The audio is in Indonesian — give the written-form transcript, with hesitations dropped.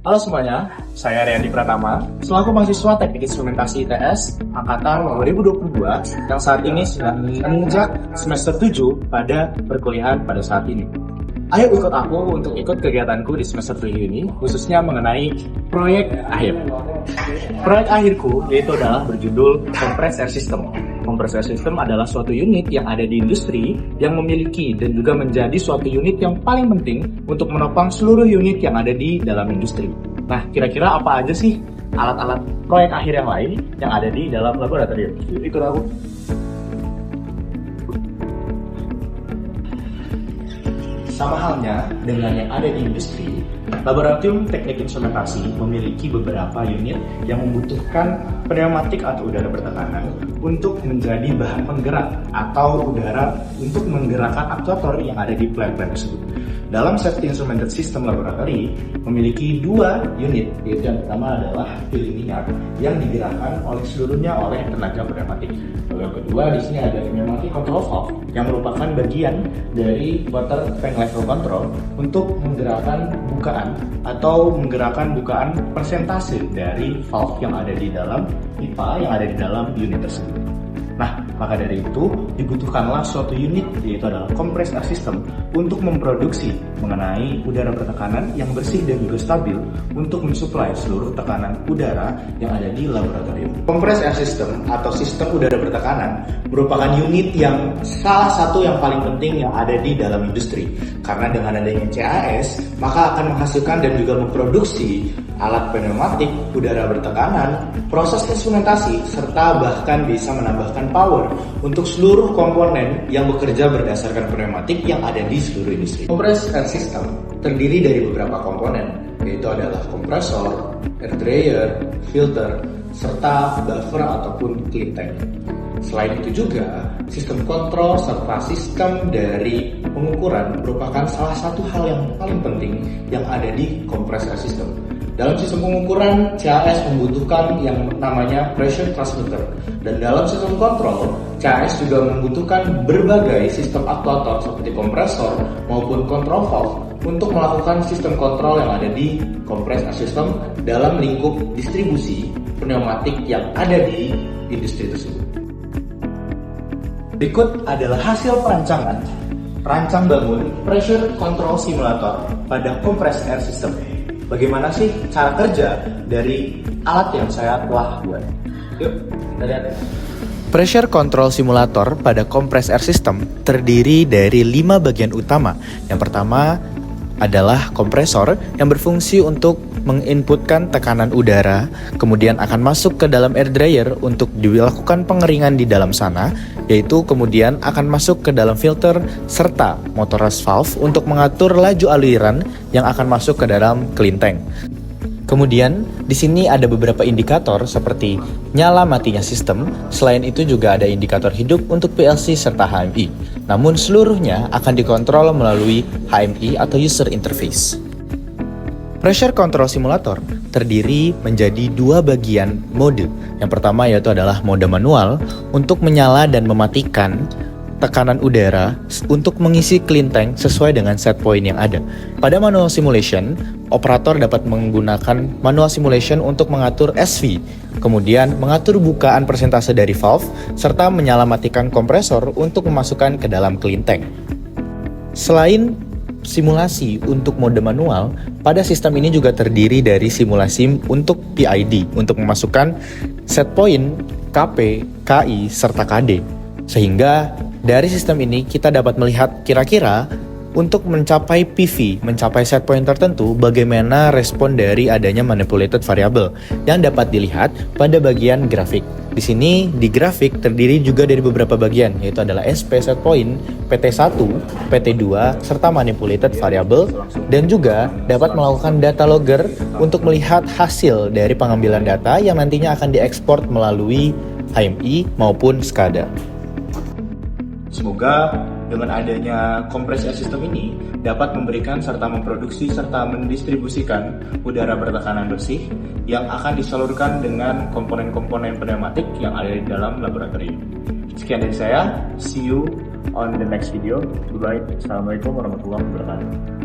Halo semuanya, saya Riyandi Pratama, selaku mahasiswa Teknik Instrumentasi ITS Angkatan 2022 yang saat ini sedang menginjak semester 7 pada perkuliahan pada saat ini. Ayo ikut aku untuk ikut kegiatanku di semester 7 ini, khususnya mengenai proyek akhir. Proyek akhirku yaitu adalah berjudul Compressed Air System. Compressed Air System adalah suatu unit yang ada di industri yang memiliki dan juga menjadi suatu unit yang paling penting untuk menopang seluruh unit yang ada di dalam industri. Nah, kira-kira apa aja sih alat-alat proyek akhir yang lain yang ada di dalam laboratorium? Ikut aku. Sama halnya dengan yang ada di industri, Laboratorium Teknik Instrumentasi memiliki beberapa unit yang membutuhkan pneumatik atau udara bertekanan untuk menjadi bahan penggerak atau udara untuk menggerakkan aktuator yang ada di plant-plant tersebut. Dalam Safety Instrumented System Laboratory memiliki dua unit, yaitu yang pertama adalah filling minyak yang digerakkan oleh seluruhnya oleh tenaga pneumatik. Lalu yang kedua di sini ada pneumatic control valve yang merupakan bagian dari water tank level control untuk menggerakkan bukaan atau menggerakkan bukaan persentase dari valve yang ada di dalam pipa yang ada di dalam unit tersebut. Nah, maka dari itu dibutuhkanlah suatu unit yaitu adalah compressed air system untuk memproduksi mengenai udara bertekanan yang bersih dan juga stabil untuk mensuplai seluruh tekanan udara yang ada di laboratorium. Compressed air system atau sistem udara bertekanan merupakan unit yang salah satu yang paling penting yang ada di dalam industri. Karena dengan adanya CAS, maka akan menghasilkan dan juga memproduksi alat pneumatik, udara bertekanan, proses instrumentasi, serta bahkan bisa menambahkan power untuk seluruh komponen yang bekerja berdasarkan pneumatik yang ada di seluruh industri. Compressed air system terdiri dari beberapa komponen, yaitu adalah kompresor, air dryer, filter, serta buffer ataupun clean tank. Selain itu juga, sistem kontrol serta sistem dari pengukuran merupakan salah satu hal yang paling penting yang ada di compressed air system. Dalam sistem pengukuran, CAS membutuhkan yang namanya pressure transmitter. Dan dalam sistem kontrol, CAS juga membutuhkan berbagai sistem aktuator seperti kompresor maupun control valve untuk melakukan sistem kontrol yang ada di compressed air system dalam lingkup distribusi pneumatik yang ada di industri tersebut. Berikut adalah hasil perancang bangun pressure control simulator pada compressed air system. Bagaimana sih cara kerja dari alat yang saya telah buat? Yuk, kita lihat. Pressure Control Simulator pada Compressed Air System terdiri dari 5 bagian utama. Yang pertama adalah kompresor yang berfungsi untuk menginputkan tekanan udara, kemudian akan masuk ke dalam air dryer untuk dilakukan pengeringan di dalam sana, yaitu kemudian akan masuk ke dalam filter serta motorized valve untuk mengatur laju aliran yang akan masuk ke dalam clean tank. Kemudian, di sini ada beberapa indikator seperti nyala matinya sistem, selain itu juga ada indikator hidup untuk PLC serta HMI. Namun seluruhnya akan dikontrol melalui HMI atau User Interface. Pressure Control Simulator terdiri menjadi 2 bagian mode. Yang pertama yaitu adalah mode manual untuk menyala dan mematikan tekanan udara untuk mengisi clean tank sesuai dengan set point yang ada. Pada manual simulation, operator dapat menggunakan manual simulation untuk mengatur SV, kemudian mengatur bukaan persentase dari valve, serta menyalamatikan kompresor untuk memasukkan ke dalam clean tank. Selain simulasi untuk mode manual, pada sistem ini juga terdiri dari simulasi untuk PID untuk memasukkan set point, KP, KI, serta KD. Sehingga dari sistem ini kita dapat melihat kira-kira untuk mencapai PV, mencapai set point tertentu, bagaimana respon dari adanya manipulated variable yang dapat dilihat pada bagian grafik. Di sini di grafik terdiri juga dari beberapa bagian, yaitu adalah SP set point, PT1, PT2, serta manipulated variable, dan juga dapat melakukan data logger untuk melihat hasil dari pengambilan data yang nantinya akan diekspor melalui HMI maupun SCADA. Semoga dengan adanya compressed air system ini dapat memberikan serta memproduksi serta mendistribusikan udara bertekanan bersih yang akan disalurkan dengan komponen-komponen pneumatik yang ada di dalam laboratorium. Sekian dari saya, see you on the next video. Goodbye, assalamualaikum warahmatullahi wabarakatuh.